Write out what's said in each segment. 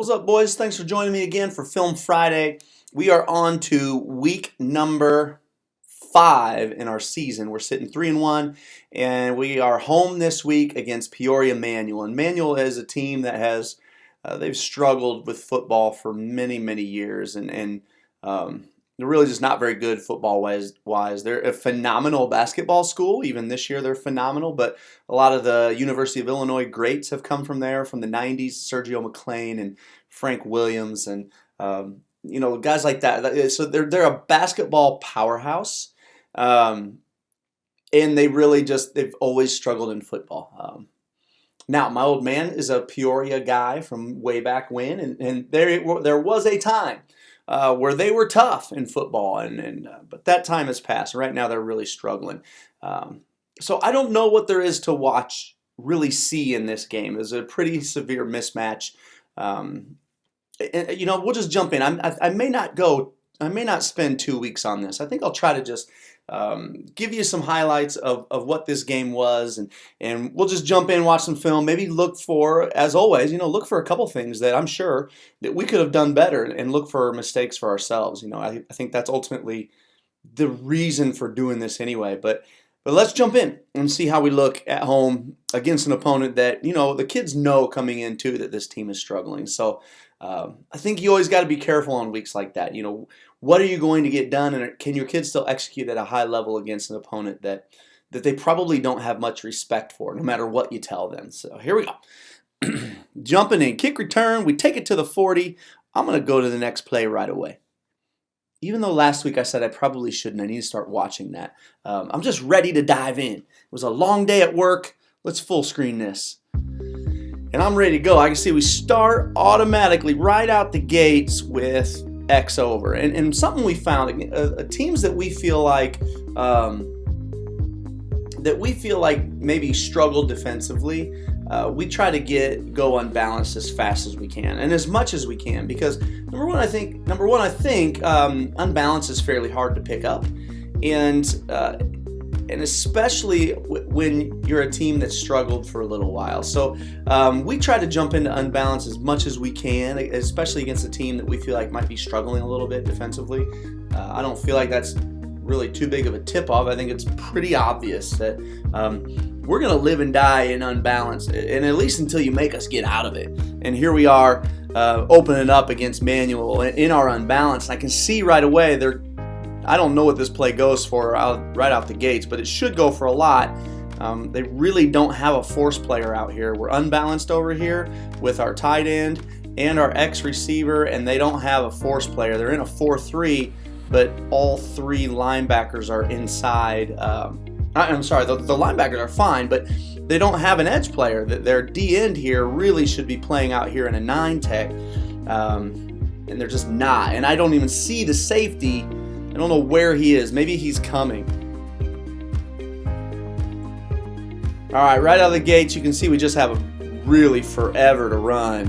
What's up, boys? Thanks for joining me again for Film Friday. We are on to week number 5 in our season. We're sitting 3-1, and we are home this week against Peoria Manual. And Manual is a team that has they've struggled with football for many, many years, and they're really just not very good football-wise. They're a phenomenal basketball school. Even this year, they're phenomenal. But a lot of the University of Illinois greats have come from there, from the 90s, Sergio McClain and Frank Williams, and guys like that. So they're a basketball powerhouse, and they've always struggled in football. Now, my old man is a Peoria guy from way back when, and there was a time where they were tough in football, but that time has passed. Right now, they're really struggling. So I don't know what there is to really see in this game. It's a pretty severe mismatch. We'll just jump in. I may not spend 2 weeks on this. I think I'll try to just give you some highlights of what this game was, and we'll just jump in, watch some film, maybe look for, as always, look for a couple things that I'm sure that we could have done better, and look for mistakes for ourselves. I think that's ultimately the reason for doing this anyway. But let's jump in and see how we look at home against an opponent that, the kids know coming in too that this team is struggling. So I think you always got to be careful on weeks like that. What are you going to get done, and can your kids still execute at a high level against an opponent that they probably don't have much respect for, no matter what you tell them. So here we go. Jumping in, kick return, we take it to the 40. I'm going to go to the next play right away. Even though last week I said I probably shouldn't, I need to start watching that. I'm just ready to dive in. It was a long day at work. Let's full screen this. And I'm ready to go. I can see we start automatically right out the gates with X over. And something we found, teams that we feel like maybe struggle defensively, we try to go unbalanced as fast as we can and as much as we can, because number one, I think unbalanced is fairly hard to pick up, and especially when you're a team that struggled for a little while. So we try to jump into unbalance as much as we can, especially against a team that we feel like might be struggling a little bit defensively. I don't feel like that's really too big of a tip-off. I think it's pretty obvious that we're going to live and die in unbalance, and at least until you make us get out of it. And here we are opening up against Manual in our unbalance. I can see right away I don't know what this play goes for right out the gates, but it should go for a lot. They really don't have a force player out here. We're unbalanced over here with our tight end and our X receiver, and they don't have a force player. They're in a 4-3, but all 3 linebackers are inside. I'm sorry, the linebackers are fine, but they don't have an edge player. Their D-end here really should be playing out here in a 9-tech, and they're just not. And I don't even see the safety. I don't know where he is. Maybe he's coming. All right, right out of the gates, you can see we just have really forever to run.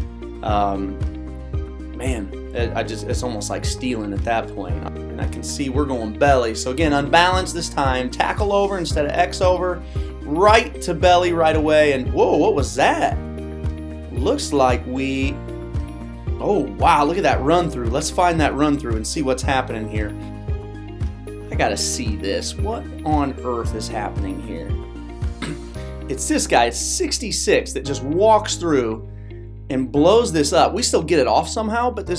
It's almost like stealing at that point. And I can see we're going belly. So again, unbalanced this time. Tackle over instead of X over. Right to belly right away. And whoa, what was that? Looks like oh, wow, look at that run through. Let's find that run through and see what's happening here. I gotta see this. What on earth is happening here? It's this guy, it's 66, that just walks through and blows this up. We still get it off somehow, but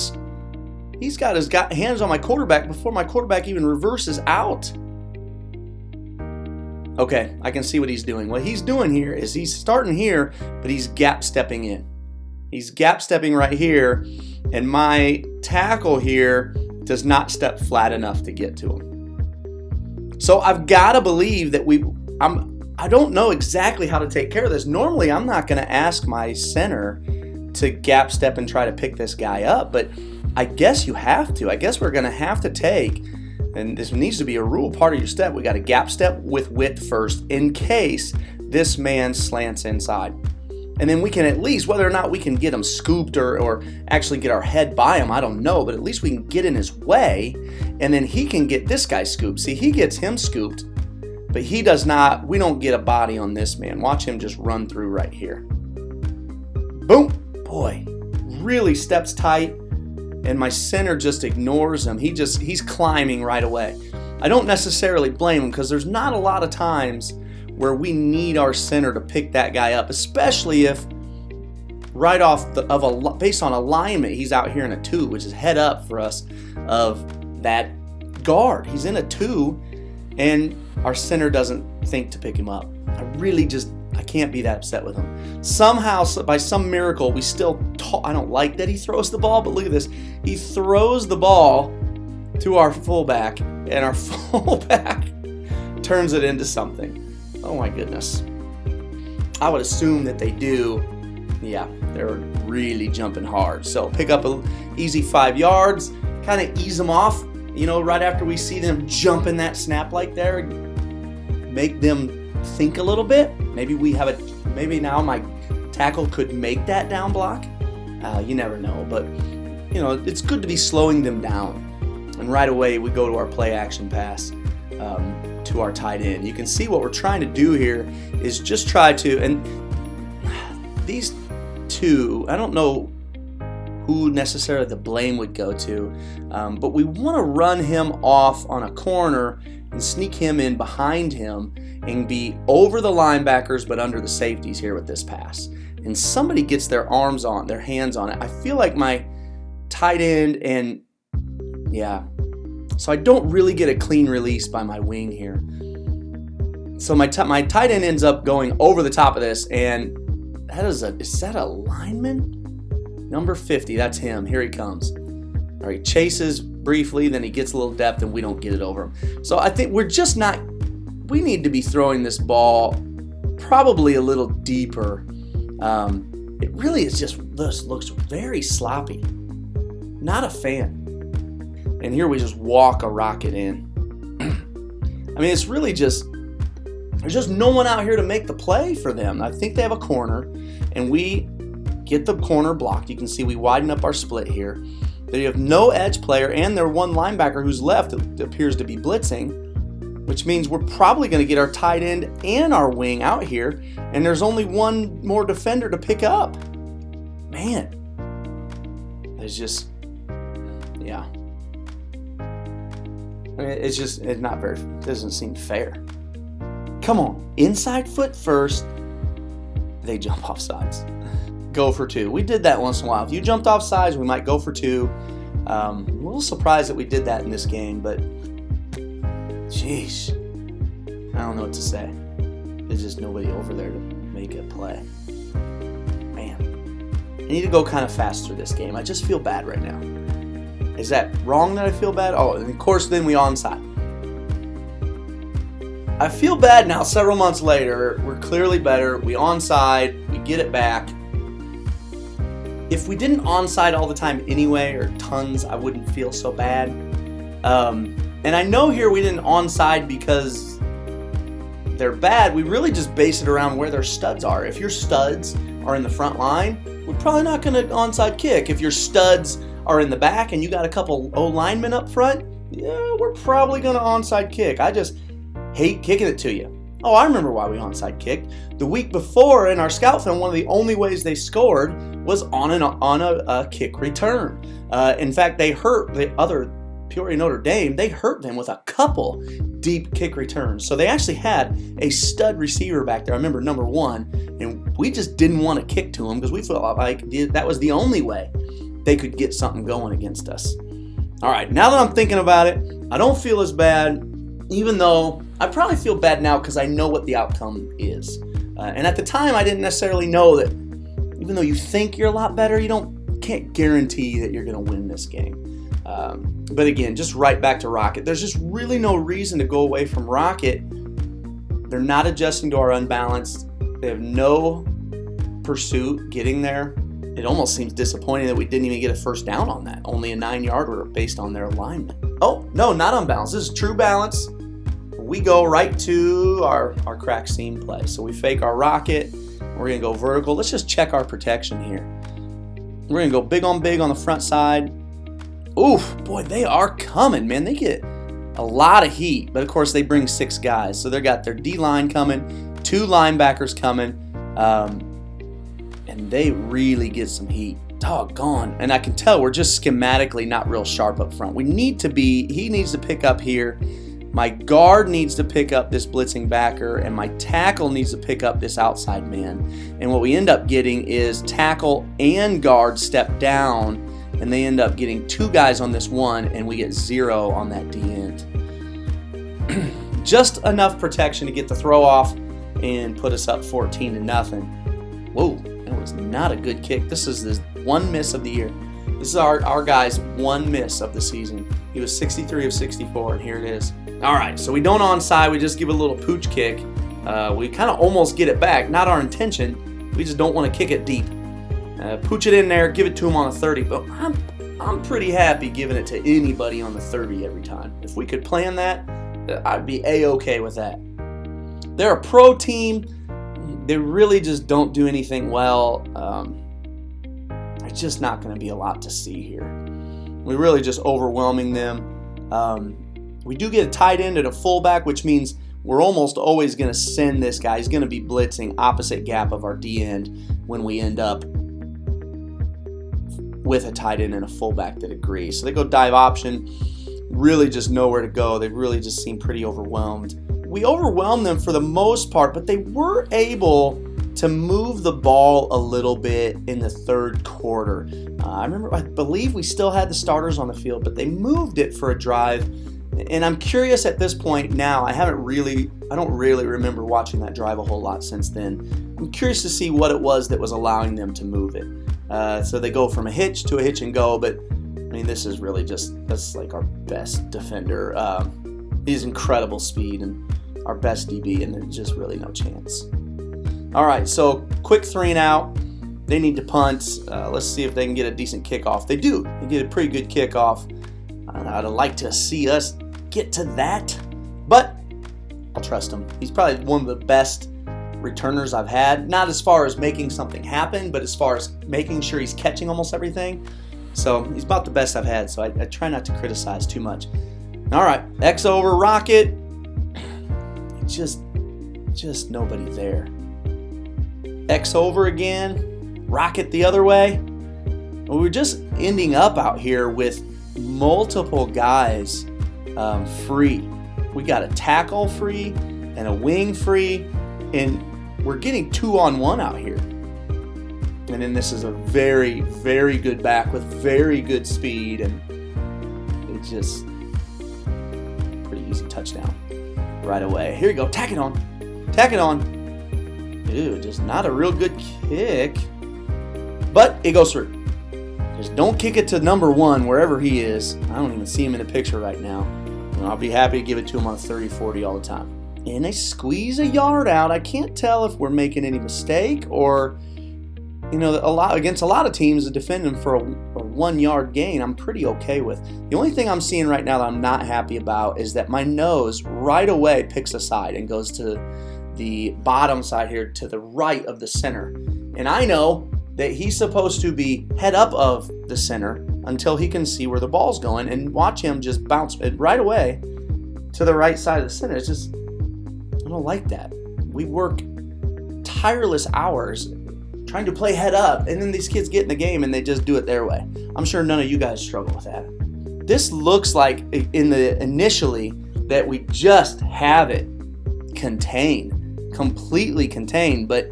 he's got his hands on my quarterback before my quarterback even reverses out. Okay, I can see what he's doing. What he's doing here is he's starting here, but he's gap stepping in. He's gap stepping right here, and my tackle here does not step flat enough to get to him. So I've got to believe that I don't know exactly how to take care of this. Normally, I'm not going to ask my center to gap step and try to pick this guy up, but I guess you have to. I guess we're going to have to take, and this needs to be a rule, part of your step. We got to gap step with width first in case this man slants inside. And then we can at least, whether or not we can get him scooped or actually get our head by him, I don't know, but at least we can get in his way, and then he can get this guy scooped. See, he gets him scooped, but he does not. We don't get a body on this man. Watch him just run through right here. Boom. Boy, really steps tight, and my center just ignores him. He's climbing right away. I don't necessarily blame him because there's not a lot of times where we need our center to pick that guy up, especially if right off based on alignment, he's out here in a 2, which is head up for us of that guard. He's in a 2, and our center doesn't think to pick him up. I can't be that upset with him. Somehow, by some miracle, we still I don't like that he throws the ball, but look at this. He throws the ball to our fullback, and our fullback turns it into something. Oh my goodness. I would assume that they do. Yeah, they're really jumping hard. So pick up an easy 5 yards, kind of ease them off. Right after we see them jumping that snap like there, make them think a little bit. Maybe now my tackle could make that down block. You never know, but it's good to be slowing them down. And right away we go to our play action pass to our tight end. You can see what we're trying to do here is just try to, and these two, I don't know who necessarily the blame would go to, but we want to run him off on a corner and sneak him in behind him and be over the linebackers but under the safeties here with this pass. And somebody gets their hands on it. I feel like my tight end so I don't really get a clean release by my wing here. So my tight end ends up going over the top of this, and is that a lineman? Number 50, that's him. Here he comes. All right, chases briefly, then he gets a little depth, and we don't get it over him. So I think we need to be throwing this ball probably a little deeper. It really is this looks very sloppy. Not a fan. And here we just walk a rocket in. I mean, it's really there's just no one out here to make the play for them. I think they have a corner, and we get the corner blocked. You can see we widen up our split here. They have no edge player, and their one linebacker who's left appears to be blitzing, which means we're probably going to get our tight end and our wing out here, and there's only one more defender to pick up. Man, it's just, yeah. I mean, it's not very, it doesn't seem fair. Come on, inside foot first, they jump off sides. Go for 2. We did that once in a while. If you jumped off sides, we might go for 2. A little surprised that we did that in this game, but jeez, I don't know what to say. There's just nobody over there to make a play. Man, I need to go kind of fast through this game. I just feel bad right now. Is that wrong that I feel bad? Oh, and of course then we onside. I feel bad now several months later. We're clearly better. We onside. We get it back. If we didn't onside all the time anyway, or tons, I wouldn't feel so bad. And I know here we didn't onside because they're bad. We really just base it around where their studs are. If your studs are in the front line, we're probably not going to onside kick. If your studs are in the back and you got a couple O-linemen up front, yeah, we're probably going to onside kick. I just hate kicking it to you. Oh, I remember why we onside kicked. The week before in our scout film, one of the only ways they scored was on a kick return. In fact, they hurt the other Peoria Notre Dame. They hurt them with a couple deep kick returns. So they actually had a stud receiver back there. I remember number 1, and we just didn't want to kick to him because we felt like that was the only way they could get something going against us. All right, now that I'm thinking about it, I don't feel as bad, even though I probably feel bad now because I know what the outcome is. And at the time, I didn't necessarily know that even though you think you're a lot better, you can't guarantee that you're going to win this game. But again, just right back to Rocket. There's just really no reason to go away from Rocket. They're not adjusting to our unbalanced. They have no pursuit getting there. It almost seems disappointing that we didn't even get a first down on that. Only a 9-yarder based on their alignment. Oh, no, not unbalanced. This is true balance. We go right to our crack seam play. So we fake our rocket. We're going to go vertical. Let's just check our protection here. We're going to go big on the front side. Oof, boy, they are coming, man. They get a lot of heat. But, of course, they bring 6 guys. So they got their D-line coming, 2 linebackers coming. And they really get some heat. doggone. And I can tell we're just schematically not real sharp up front. He needs to pick up here. My guard needs to pick up this blitzing backer, and my tackle needs to pick up this outside man. And what we end up getting is tackle and guard step down, and they end up getting 2 guys on this one, and we get 0 on that D end. Just enough protection to get the throw off and put us up 14-0. Whoa, that was not a good kick. This is the one miss of the year. This is our guy's one miss of the season. He was 63 of 64, and here it is. All right, so we don't onside. We just give a little pooch kick. We kind of almost get it back. Not our intention. We just don't want to kick it deep. Pooch it in there, give it to him on the 30. But I'm pretty happy giving it to anybody on the 30 every time. If we could plan that, I'd be A-okay with that. They're a pro team. They really just don't do anything well. It's just not going to be a lot to see here. We're really just overwhelming them. We do get a tight end and a fullback, which means we're almost always going to send this guy. He's going to be blitzing opposite gap of our D end when we end up with a tight end and a fullback that agree. So they go dive option, really just nowhere to go. They really just seem pretty overwhelmed. We overwhelmed them for the most part, but they were able to move the ball a little bit in the third quarter. I believe we still had the starters on the field, but they moved it for a drive. And I'm curious at this point now, I don't really remember watching that drive a whole lot since then. I'm curious to see what it was that was allowing them to move it. So they go from a hitch to a hitch and go, but I mean, this is really that's like our best defender. He's incredible speed and our best DB, and there's just really no chance. All right, so quick 3 and out. They need to punt. Let's see if they can get a decent kickoff. They do. They get a pretty good kickoff. I'd like to see us get to that, but I'll trust him. He's probably one of the best returners I've had. Not as far as making something happen, but as far as making sure he's catching almost everything. So he's about the best I've had, so I try not to criticize too much. All right, X over rocket. Just nobody there. X over again. Rocket the other way. We're just ending up out here with multiple guys free. We got a tackle free and a wing free, and we're getting 2-on-1 out here. And then this is a very, very good back with very good speed, and it's just pretty easy touchdown right away. Here you go, tack it on. Ew, just not a real good kick, but it goes through. Just don't kick it to number 1, wherever he is. I don't even see him in the picture right now. And I'll be happy to give it to him on 30, 40 all the time. And they squeeze a yard out. I can't tell if we're making any mistake or, against a lot of teams, defending for a 1-yard gain, I'm pretty okay with. The only thing I'm seeing right now that I'm not happy about is that my nose right away picks a side and goes to the bottom side here to the right of the center. And I know that he's supposed to be head up of the center until he can see where the ball's going, and watch him just bounce it right away to the right side of the center. It's just, I don't like that. We work tireless hours trying to play head up, and then these kids get in the game and they just do it their way. I'm sure none of you guys struggle with that. This looks like initially that we just have it contained, completely contained, but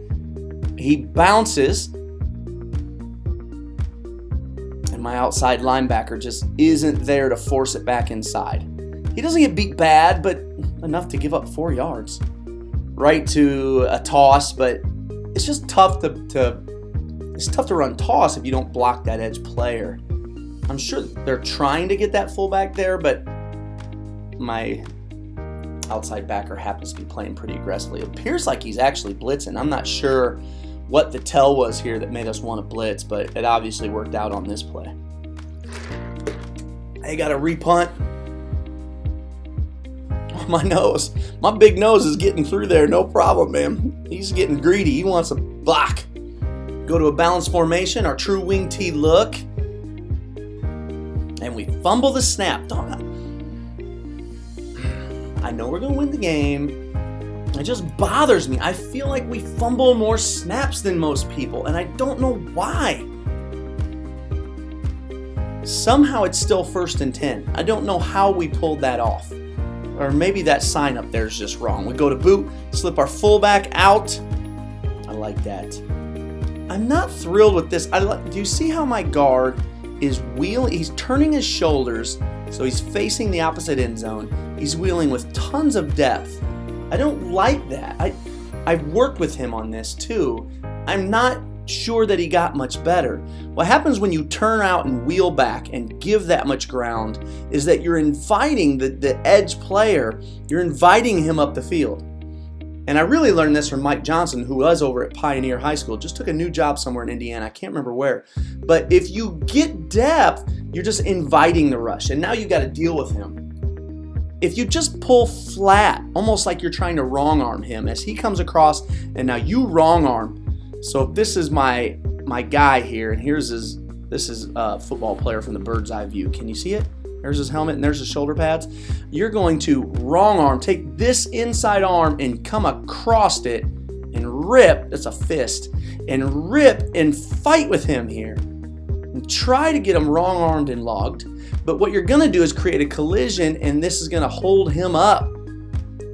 he bounces, my outside linebacker just isn't there to force it back inside. He doesn't get beat bad, but enough to give up 4 yards. Right to a toss, but it's just tough to run toss if you don't block that edge player. I'm sure they're trying to get that fullback there, but my outside backer happens to be playing pretty aggressively. It appears like he's actually blitzing. I'm not sure what the tell was here that made us want to blitz, but it obviously worked out on this play. I got a repunt. My nose. My big nose is getting through there, no problem, man. He's getting greedy. He wants a block. Go to a balanced formation, our true wing T look. And we fumble the snap. I know we're going to win the game. It just bothers me. I feel like we fumble more snaps than most people, and I don't know why. Somehow it's still 1st and 10. I don't know how we pulled that off. Or maybe that sign up there is just wrong. We go to boot, slip our fullback out. I like that. I'm not thrilled with this. Do you see how my guard is wheeling? He's turning his shoulders, so he's facing the opposite end zone. He's wheeling with tons of depth. I don't like that. I've worked with him on this too. I'm not sure that he got much better. What happens when you turn out and wheel back and give that much ground is that you're inviting the edge player, you're inviting him up the field. And I really learned this from Mike Johnson, who was over at Pioneer High School, just took a new job somewhere in Indiana. I can't remember where. But if you get depth, you're just inviting the rush, and now you got to deal with him. If you just pull flat, almost like you're trying to wrong arm him as he comes across, and now you wrong arm. So this is my guy here, and this is a football player from the bird's eye view. Can you see it? There's his helmet and there's his shoulder pads. You're going to wrong arm, take this inside arm and come across it and rip, that's a fist, and rip and fight with him here. And try to get him wrong armed and logged. But what you're going to do is create a collision, and this is going to hold him up,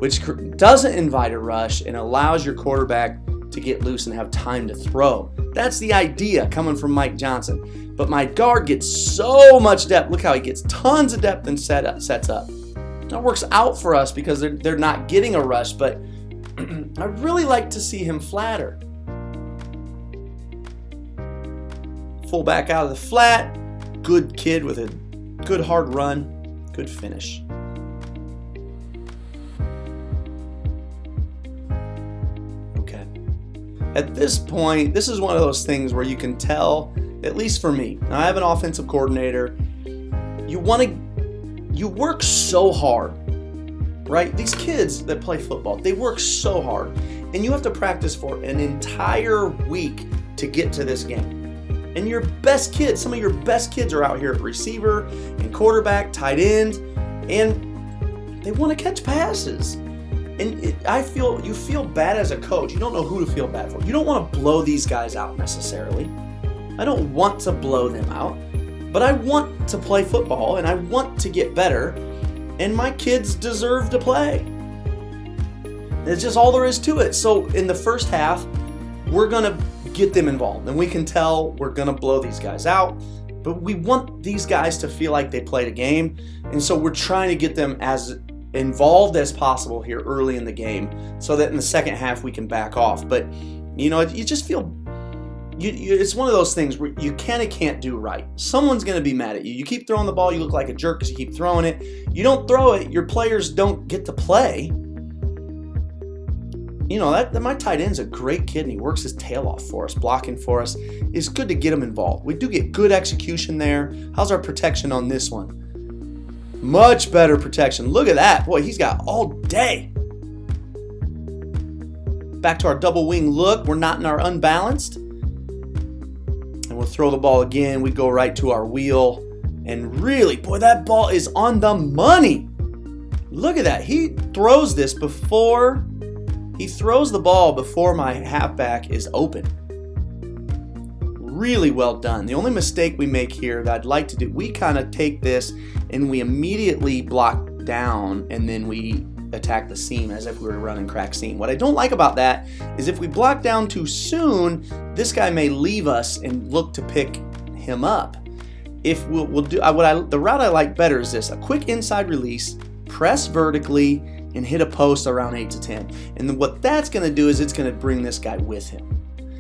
which doesn't invite a rush and allows your quarterback to get loose and have time to throw. That's the idea coming from Mike Johnson. But my guard gets so much depth. Look how he gets tons of depth and sets up. That works out for us because they're not getting a rush, but I'd really like to see him flatter. Fullback out of the flat. Good kid with a good hard run. Good finish. At this point, this is one of those things where you can tell, at least for me, now I have an offensive coordinator, you work so hard, right? These kids that play football, they work so hard, and you have to practice for an entire week to get to this game. And your best kids, some of your best kids are out here at receiver and quarterback, tight end, and they want to catch passes. And you feel bad as a coach. You don't know who to feel bad for. You don't want to blow these guys out necessarily. I don't want to blow them out, but I want to play football and I want to get better, and my kids deserve to play. It's just all there is to it. So in the first half, we're going to get them involved, and we can tell we're going to blow these guys out, but we want these guys to feel like they played a game, and so we're trying to get them as involved as possible here early in the game so that in the second half we can back off. But you just feel it's one of those things where you can't do right. Someone's going to be mad at you. You keep throwing the ball, you look like a jerk because you keep throwing it. You don't throw it, your players don't get to play. That my tight end's a great kid, and he works his tail off for us, blocking for us. It's good to get him involved. We do get good execution there. How's our protection on this one? Much better protection. Look at that. Boy, he's got all day. Back to our double wing look. We're not in our unbalanced. And we'll throw the ball again. We go right to our wheel. And really, boy, that ball is on the money. Look at that. He throws the ball before my halfback is open. Really well done. The only mistake we make here that I'd like to do, we kind of take this and we immediately block down and then we attack the seam as if we were running crack seam. What I don't like about that is if we block down too soon, this guy may leave us and look to pick him up. If we'll do the route I like better is this: a quick inside release, press vertically, and hit a post around 8 to 10. And then what that's going to do is it's going to bring this guy with him.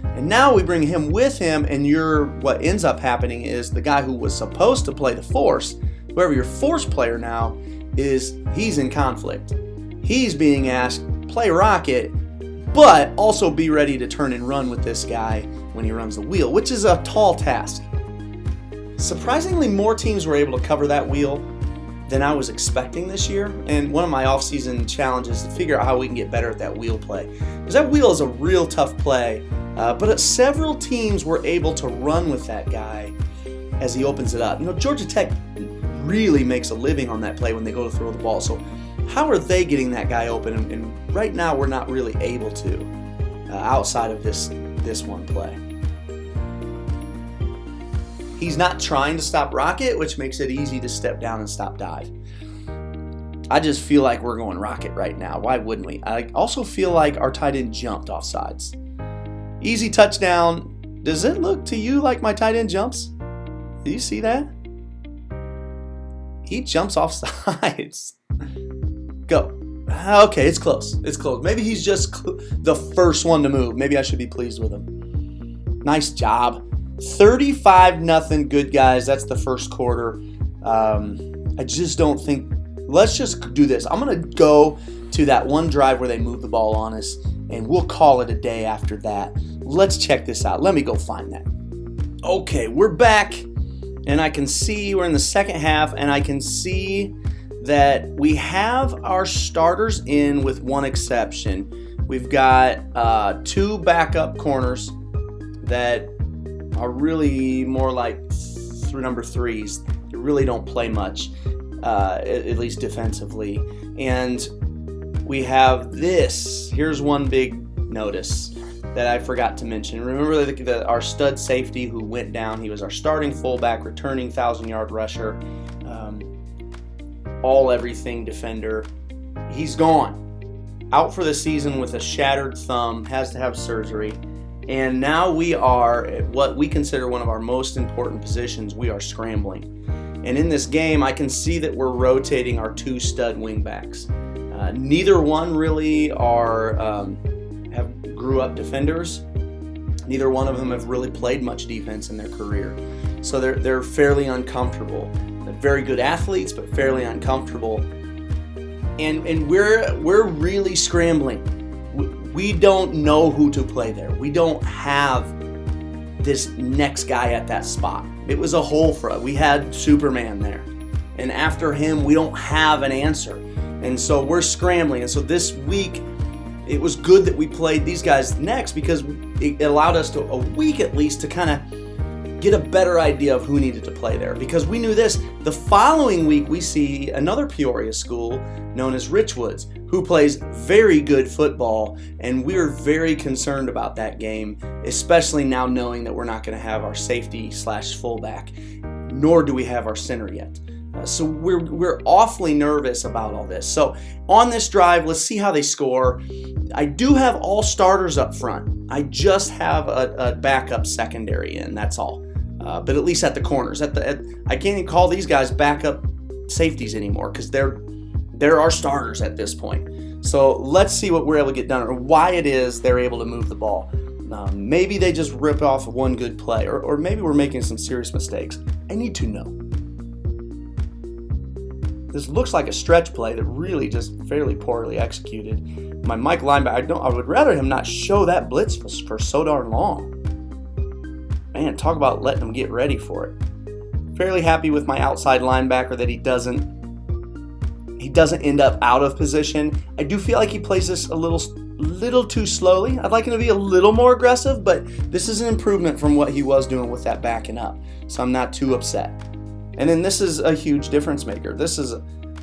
And now we bring him with him, and what ends up happening is the guy who was supposed to play the force, whoever your force player now is, he's in conflict. He's being asked, play rocket, but also be ready to turn and run with this guy when he runs the wheel, which is a tall task. Surprisingly, more teams were able to cover that wheel than I was expecting this year, and one of my offseason challenges is to figure out how we can get better at that wheel play. Because that wheel is a real tough play, but several teams were able to run with that guy as he opens it up. Georgia Tech really makes a living on that play when they go to throw the ball. So how are they getting that guy open? And right now we're not really able to outside of this one play. He's not trying to stop rocket, which makes it easy to step down and stop dive. I just feel like we're going rocket right now. Why wouldn't we? I also feel like our tight end jumped off sides. Easy touchdown. Does it look to you like my tight end jumps? Do you see that? He jumps off sides. Go. Okay, it's close. It's close. Maybe he's just the first one to move. Maybe I should be pleased with him. Nice job. 35-0, good guys. That's the first quarter. I just don't think. Let's just do this. I'm going to go to that one drive where they move the ball on us, and we'll call it a day after that. Let's check this out. Let me go find that. Okay, we're back, and I can see we're in the second half, and I can see that we have our starters in with one exception. We've got 2 backup corners that are really more like number 3s. They really don't play much, at least defensively. And we have this. Here's one big notice that I forgot to mention. Remember our stud safety who went down. He was our starting fullback, returning 1,000-yard rusher, all-everything defender. He's gone. Out for the season with a shattered thumb, has to have surgery. And now we are at what we consider one of our most important positions. We are scrambling. And in this game, I can see that we're rotating our 2 stud wingbacks. Neither one really have grew up defenders. Neither one of them have really played much defense in their career. So they're fairly uncomfortable. They're very good athletes, but fairly uncomfortable. And we're really scrambling. We don't know who to play there. We don't have this next guy at that spot. It was a hole for us. We had Superman there. And after him, we don't have an answer. And so we're scrambling. And so this week, it was good that we played these guys next because it allowed us to, a week at least, to kind of get a better idea of who needed to play there. Because we knew this. The following week, we see another Peoria school known as Richwoods, who plays very good football, and we're very concerned about that game, especially now knowing that we're not going to have our safety/fullback, nor do we have our center yet. So we're awfully nervous about all this. So on this drive, let's see how they score. I do have all starters up front. I just have a backup secondary in, that's all. But at least at the corners. I can't even call these guys backup safeties anymore because they're our starters at this point. So let's see what we're able to get done or why it is they're able to move the ball. Maybe they just rip off one good play or maybe we're making some serious mistakes. I need to know. This looks like a stretch play that really just fairly poorly executed. My Mike linebacker, I would rather him not show that blitz for so darn long. Man, talk about letting him get ready for it. Fairly happy with my outside linebacker that he doesn't end up out of position. I do feel like he plays this a little too slowly. I'd like him to be a little more aggressive, but this is an improvement from what he was doing with that backing up. So I'm not too upset. And then this is a huge difference maker. This is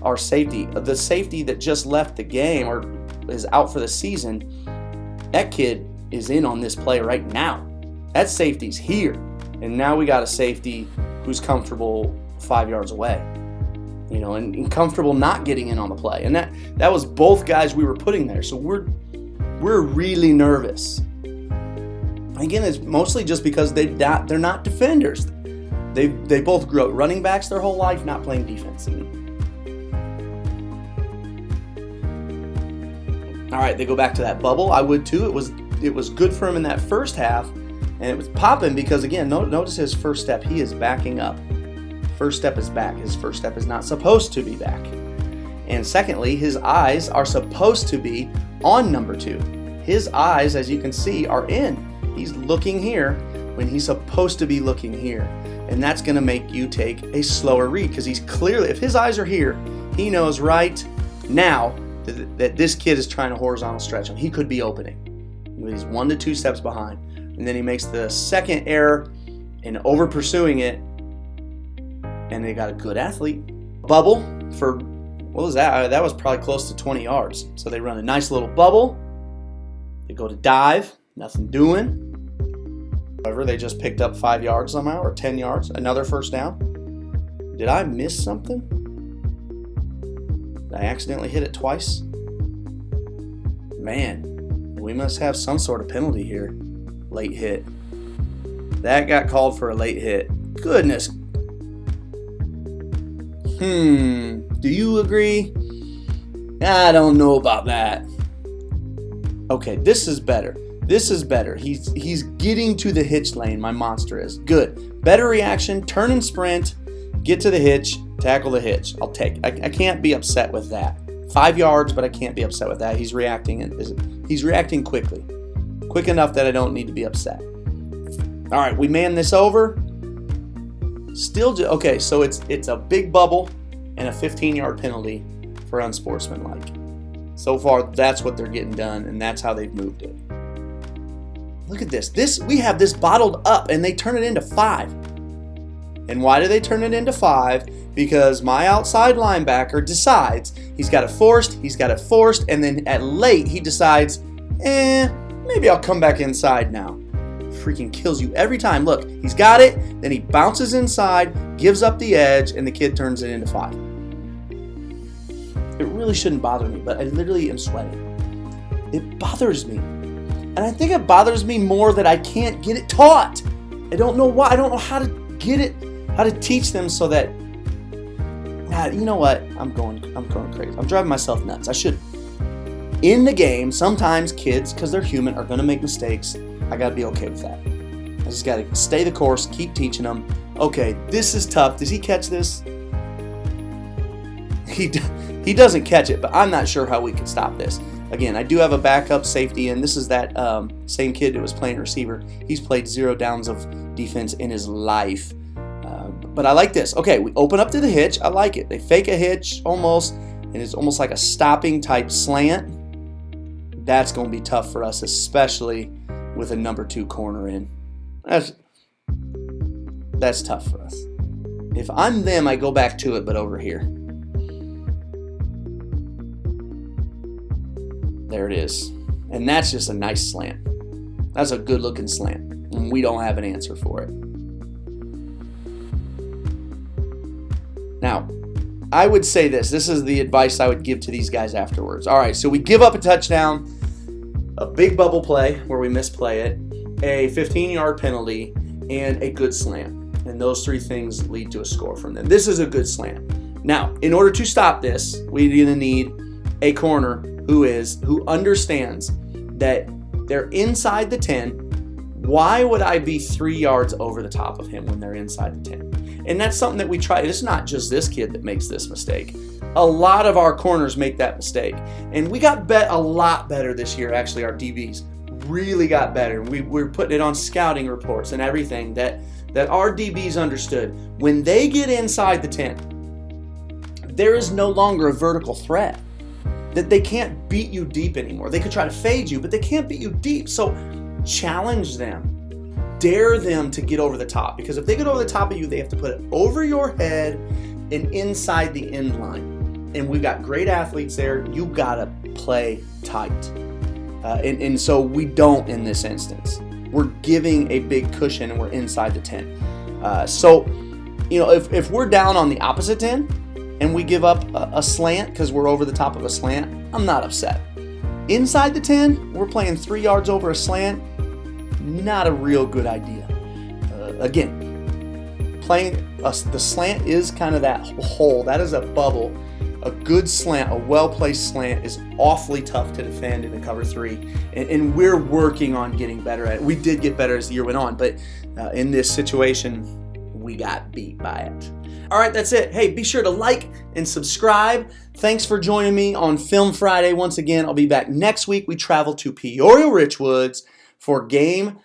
our safety. The safety that just left the game or is out for the season, that kid is in on this play right now. That safety's here. And now we got a safety who's comfortable 5 yards away. And comfortable not getting in on the play. And that was both guys we were putting there. So we're really nervous. Again, it's mostly just because they're not defenders. They both grew up running backs their whole life, not playing defense. All right, they go back to that bubble. I would too. It was good for him in that first half, and it was popping because again, notice his first step. He is backing up. First step is back. His first step is not supposed to be back. And secondly, his eyes are supposed to be on number 2. His eyes, as you can see, are in. He's looking here when he's supposed to be looking here. And that's going to make you take a slower read because he's clearly, if his eyes are here, he knows right now that this kid is trying to horizontal stretch him. He could be opening. He's 1 to 2 steps behind. And then he makes the second error in over pursuing it. And they got a good athlete. Bubble for, what was that? That was probably close to 20 yards. So they run a nice little bubble. They go to dive. Nothing doing. However, they just picked up 5 yards somehow, or 10 yards, another first down. Did I miss something? Did I accidentally hit it twice? Man, we must have some sort of penalty here. Late hit. That got called for a late hit. Goodness. Do you agree? I don't know about that. Okay, this is better. This is better. He's getting to the hitch lane, my monster is. Good. Better reaction, turn and sprint, get to the hitch, tackle the hitch. I'll take it. I can't be upset with that. 5 yards, but I can't be upset with that. He's reacting quickly. Quick enough that I don't need to be upset. All right, we man this over. Okay, so it's a big bubble and a 15-yard penalty for unsportsmanlike. So far, that's what they're getting done, and that's how they've moved it. Look at this. We have this bottled up, and they turn it into 5. And why do they turn it into 5? Because my outside linebacker decides he's got it forced, and then at late he decides, maybe I'll come back inside now. Freaking kills you every time. Look, he's got it, then he bounces inside, gives up the edge, and the kid turns it into 5. It really shouldn't bother me, but I literally am sweating. It bothers me. And I think it bothers me more that I can't get it taught. I don't know why. I don't know how to get it, how to teach them so that, you know what? I'm going crazy. I'm driving myself nuts. I should. In the game, sometimes kids, because they're human, are going to make mistakes. I got to be okay with that. I just got to stay the course, keep teaching them. Okay, this is tough. Does he catch this? He doesn't catch it, but I'm not sure how we can stop this. Again, I do have a backup safety, and this is that same kid who was playing receiver. He's played 0 downs of defense in his life. But I like this. Okay, we open up to the hitch. I like it. They fake a hitch almost, and it's almost like a stopping type slant. That's going to be tough for us, especially with a number 2 corner in. That's tough for us. If I'm them, I go back to it, but over here. There it is. And that's just a nice slant. That's a good looking slant. And we don't have an answer for it. Now, I would say this. This is the advice I would give to these guys afterwards. All right, so we give up a touchdown, a big bubble play where we misplay it, a 15-yard penalty, and a good slant. And those 3 things lead to a score from them. This is a good slant. Now, in order to stop this, we're going to need a corner who understands that they're inside the 10. Why would I be 3 yards over the top of him when they're inside the 10? And that's something that we try. It's not just this kid that makes this mistake. A lot of our corners make that mistake. And we got a lot better this year, actually. Our DBs really got better. We're putting it on scouting reports and everything that our DBs understood. When they get inside the 10, there is no longer a vertical threat. That they can't beat you deep anymore. They could try to fade you, but they can't beat you deep. So challenge them. Dare them to get over the top. Because if they get over the top of you, they have to put it over your head and inside the end line. And we've got great athletes there. You got to play tight. And so we don't in this instance. We're giving a big cushion and we're inside the 10. So, if we're down on the opposite 10, and we give up a slant because we're over the top of a slant, I'm not upset. Inside the 10, we're playing 3 yards over a slant, not a real good idea. Again, the slant is kind of that hole. That is a bubble. A good slant, a well-placed slant is awfully tough to defend in the cover 3, and we're working on getting better at it. We did get better as the year went on, but in this situation, we got beat by it. All right, that's it. Hey, be sure to like and subscribe. Thanks for joining me on Film Friday. Once again, I'll be back next week. We travel to Peoria Richwoods for Game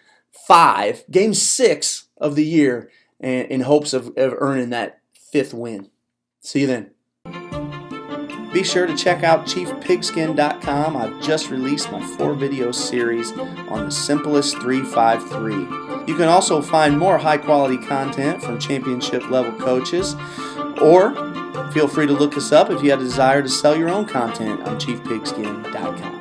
6 of the year, in hopes of earning that 5th win. See you then. Be sure to check out ChiefPigskin.com. I've just released my 4-video series on the simplest 3-5-3. You can also find more high-quality content from championship-level coaches, or feel free to look us up if you have a desire to sell your own content on ChiefPigskin.com.